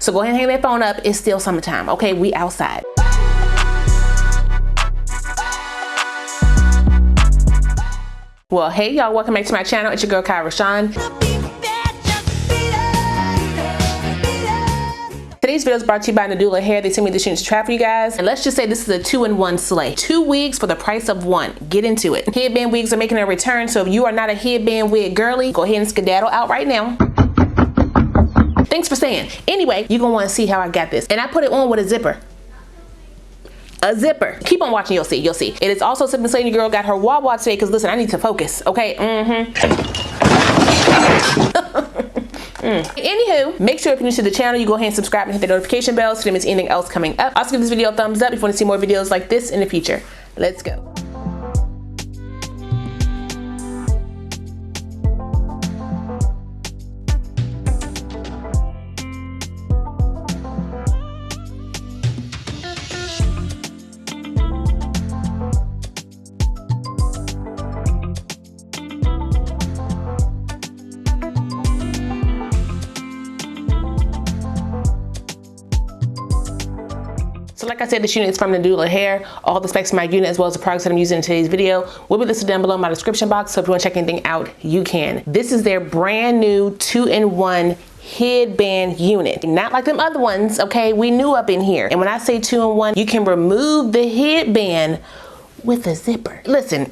So go ahead and hang that phone up. It's still summertime, okay? We outside. Well, hey y'all, welcome back to my channel. It's your girl, Kie RaShon. Today's video is brought to you by Nadula Hair. They sent me this unit to try for you guys. And let's just say this is a 2-in-1 slay. 2 wigs for the price of 1. Get into it. Headband wigs are making a return, so if you are not a headband wig girly, go ahead and skedaddle out right now. Thanks for staying. Anyway, you're gonna wanna see how I got this. And I put it on with a zipper. A zipper. Keep on watching, you'll see, you'll see. It is also something saying your girl got her wah-wah today, because listen, I need to focus, okay? Anywho, make sure if you're new to the channel, you go ahead and subscribe and hit the notification bell so you don't miss anything else coming up. Also give this video a thumbs up if you want to see more videos like this in the future. Let's go. So like I said, this unit is from Nadula Hair. All the specs of my unit as well as the products that I'm using in today's video will be listed down below in my description box. So if you want to check anything out, you can. This is their brand new 2-in-1 headband unit. Not like them other ones, okay? We knew up in here. And when I say 2-in-1, you can remove the headband with a zipper. Listen.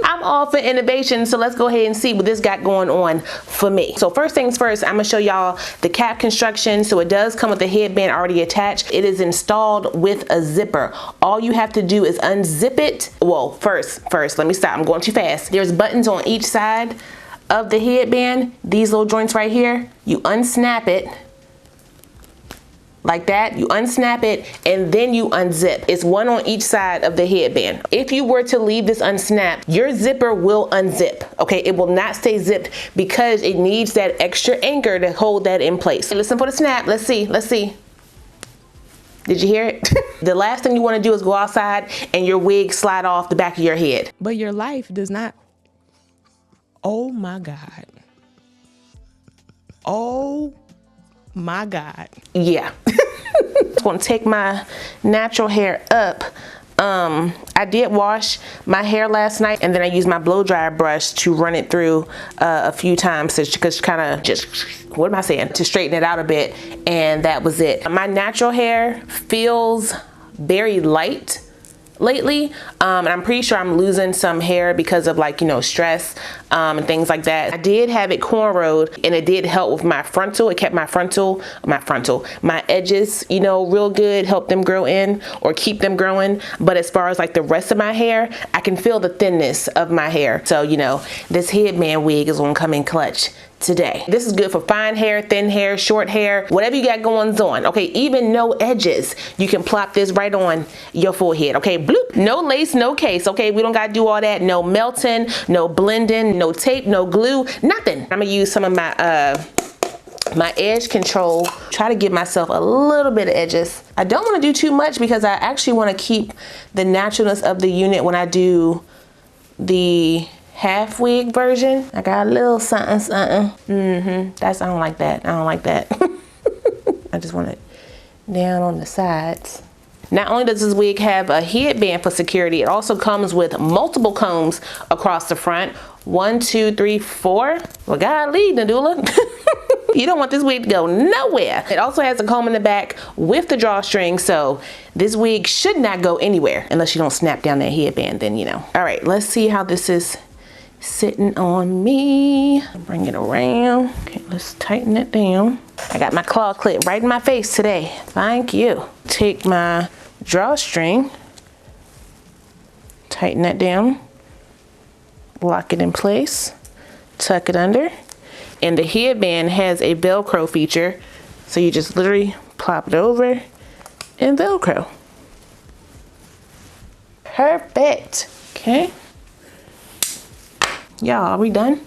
I'm all for innovation, so let's go ahead and see what this got going on for me. So first things first, I'm gonna show y'all the cap construction. So it does come with the headband already attached. It is installed with a zipper. All you have to do is unzip it. Well, first, let me stop, I'm going too fast. There's buttons on each side of the headband. These little joints right here, you unsnap it. Like that, you unsnap it and then you unzip. It's one on each side of the headband. If you were to leave this unsnapped, your zipper will unzip, okay? It will not stay zipped because it needs that extra anchor to hold that in place. Listen for the snap, let's see. Did you hear it? The last thing you wanna do is go outside and your wig slide off the back of your head. But your life does not. Oh my God. Oh my God. Yeah. I'm gonna take my natural hair up. I did wash my hair last night and then I used my blow dryer brush to run it through a few times to to straighten it out a bit, and that was it. My natural hair feels very light lately, and I'm pretty sure I'm losing some hair because of, like, you know, stress and things like that. I did have it cornrowed and it did help with my frontal. It kept my edges, you know, real good, help them grow in or keep them growing. But as far as like the rest of my hair, I can feel the thinness of my hair. So, you know, this headband wig is gonna come in clutch today. This is good for fine hair, thin hair, short hair, whatever you got going on. Okay, even no edges, you can plop this right on your forehead. Okay, bloop, no lace, no case. Okay, we don't gotta do all that. No melting, no blending, no tape, no glue, nothing. I'm gonna use some of my my edge control, try to give myself a little bit of edges. I don't want to do too much because I actually want to keep the naturalness of the unit when I do the half wig version. I got a little something. I don't like that. I just want it down on the sides. Not only does this wig have a headband for security, it also comes with multiple combs across the front. 1, 2, 3, 4. Well, golly, Nadula. You don't want this wig to go nowhere. It also has a comb in the back with the drawstring, so this wig should not go anywhere unless you don't snap down that headband, then you know. All right, let's see how this is sitting on me. Bring it around. Okay, let's tighten it down. I got my claw clip right in my face today. Thank you. Take my drawstring, tighten that down, lock it in place, tuck it under. And the headband has a Velcro feature, so you just literally plop it over and Velcro. Perfect. Okay. Y'all, are we done?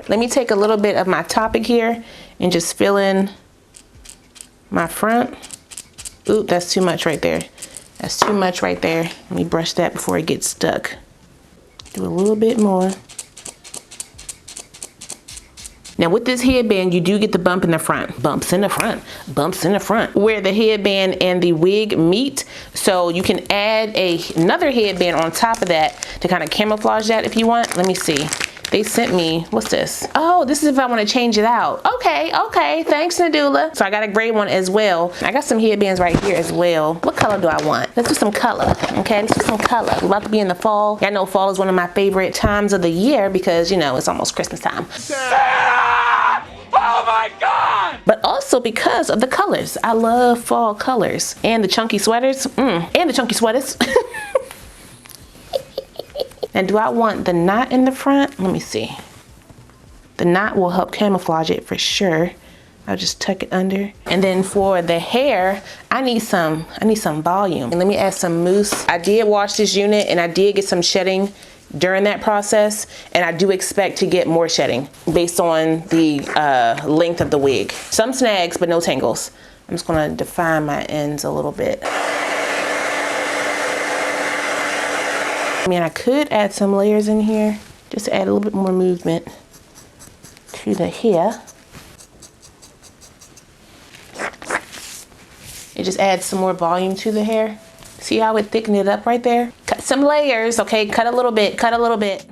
Let me take a little bit of my Topic here and just fill in my front. Ooh, that's too much right there. That's too much right there. Let me brush that before it gets stuck. Do a little bit more. Now with this headband, you do get the bump in the front. Bumps in the front, bumps in the front, where the headband and the wig meet. So you can add another headband on top of that to kind of camouflage that if you want. Let me see. They sent me, what's this? Oh, this is if I want to change it out. Okay, okay, thanks Nadula. So I got a gray one as well. I got some headbands right here as well. What color do I want? Let's do some color, okay? Let's do some color. We're about to be in the fall. I know fall is one of my favorite times of the year because, you know, it's almost Christmas time. Santa! Oh my God! But also because of the colors. I love fall colors. And the chunky sweaters, and the chunky sweaters. And do I want the knot in the front? Let me see. The knot will help camouflage it for sure. I'll just tuck it under. And then for the hair, I need some volume. And let me add some mousse. I did wash this unit and I did get some shedding during that process. And I do expect to get more shedding based on the length of the wig. Some snags, but no tangles. I'm just gonna define my ends a little bit. I mean, I could add some layers in here, just to add a little bit more movement to the hair. It just adds some more volume to the hair. See how it thickened it up right there? Cut some layers, okay? Cut a little bit, cut a little bit.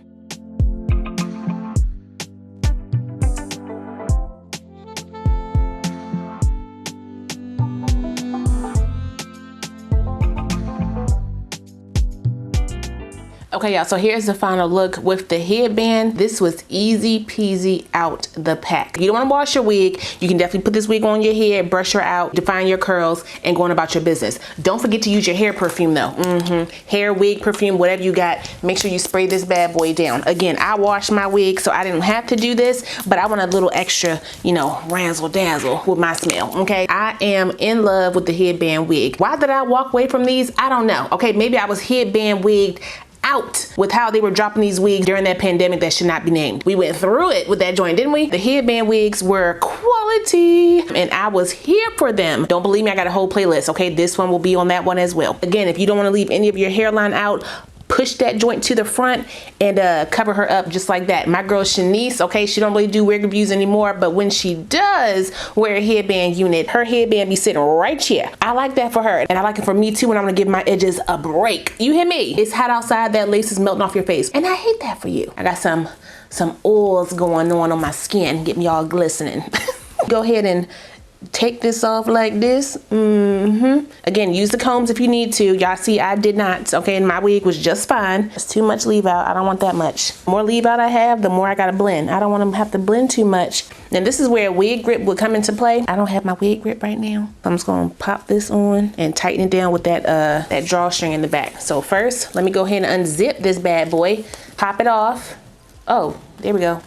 Okay, y'all, so here's the final look with the headband. This was easy peasy out the pack. You don't want to wash your wig. You can definitely put this wig on your head, brush her out, define your curls, and go on about your business. Don't forget to use your hair perfume though. Hair, wig, perfume, whatever you got, make sure you spray this bad boy down. Again, I washed my wig, so I didn't have to do this, but I want a little extra, you know, razzle dazzle with my smell, okay? I am in love with the headband wig. Why did I walk away from these? I don't know. Okay, maybe I was headband wigged out with how they were dropping these wigs during that pandemic that should not be named. We went through it with that joint, didn't we? The headband wigs were quality and I was here for them. Don't believe me, I got a whole playlist, okay? This one will be on that one as well. Again, if you don't want to leave any of your hairline out, push that joint to the front and cover her up just like that. My girl Shanice, okay, she don't really do wig reviews anymore, but when she does wear a headband unit, her headband be sitting right here. I like that for her, and I like it for me too when I'm gonna give my edges a break. You hear me? It's hot outside, that lace is melting off your face, and I hate that for you. I got some oils going on my skin, get me all glistening. Go ahead and take this off like this. Again, use the combs if you need to. Y'all see I did not, okay, and my wig was just fine. It's too much leave out. I don't want that much. The more leave out I have, the more I gotta blend. I don't want to have to blend too much. And this is where a wig grip would come into play. I don't have my wig grip right now. I'm just gonna pop this on and tighten it down with that drawstring in the back. So first, let me go ahead and unzip this bad boy. Pop it off. Oh, there we go.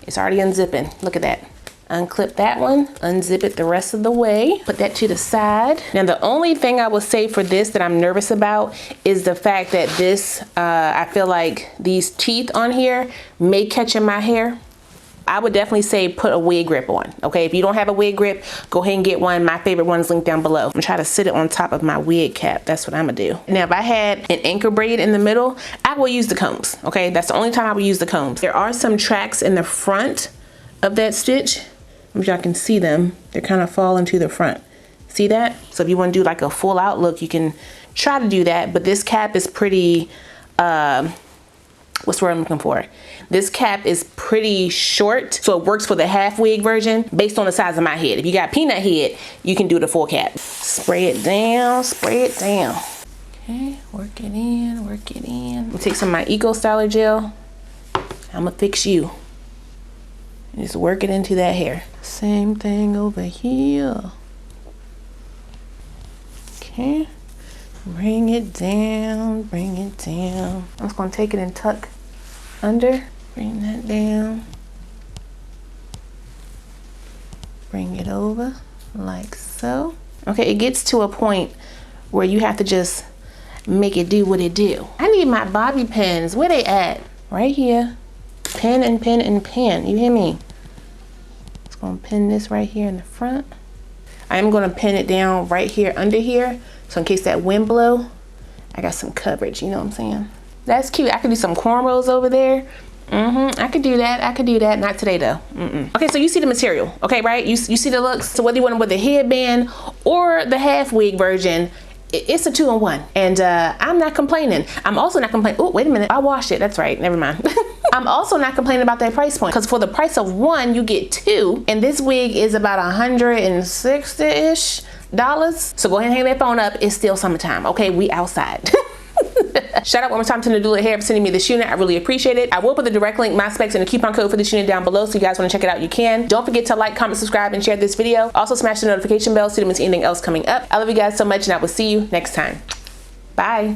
It's already unzipping. Look at that. Unclip that one, unzip it the rest of the way, put that to the side. Now the only thing I will say for this that I'm nervous about is the fact that this, I feel like these teeth on here may catch in my hair. I would definitely say put a wig grip on, okay? If you don't have a wig grip, go ahead and get one. My favorite one is linked down below. I'm gonna try to sit it on top of my wig cap. That's what I'm gonna do. Now, if I had an anchor braid in the middle, I will use the combs, okay? That's the only time I would use the combs. There are some tracks in the front of that stitch. If y'all can see them, they're kind of falling to the front. See that? So if you want to do like a full out look, you can try to do that, but this cap is pretty, what's the word I'm looking for? This cap is pretty short, so it works for the half wig version based on the size of my head. If you got peanut head, you can do the full cap. Spray it down, spray it down. Okay, work it in, work it in. I'm gonna take some of my Eco Styler gel. I'm gonna fix you. Just work it into that hair. Same thing over here. Okay. Bring it down, bring it down. I'm just gonna take it and tuck under. Bring that down. Bring it over like so. Okay, it gets to a point where you have to just make it do what it do. I need my bobby pins. Where they at? Right here. Pin and pin and pin. You hear me? Just gonna pin this right here in the front. I am gonna pin it down right here under here. So in case that wind blow, I got some coverage, you know what I'm saying? That's cute. I could do some cornrows over there. I could do that. I could do that. Not today though. Okay, so you see the material, okay, right? You see the looks. So whether you want to wear the headband or the half wig version, it's a 2-in-1, and I'm not complaining. I'm also not complaining. Oh, wait a minute. I washed it. That's right. Never mind. I'm also not complaining about that price point, because for the price of one, you get two, and this wig is about $160-ish. So go ahead and hang that phone up. It's still summertime. Okay, we outside. Shout out one more time to Nadula Hair for sending me this unit. I really appreciate it. I will put the direct link, my specs, and the coupon code for this unit down below, so you guys want to check it out, you can. Don't forget to like, comment, subscribe, and share this video. Also smash the notification bell so you don't miss anything else coming up. I love you guys so much, and I will see you next time. Bye.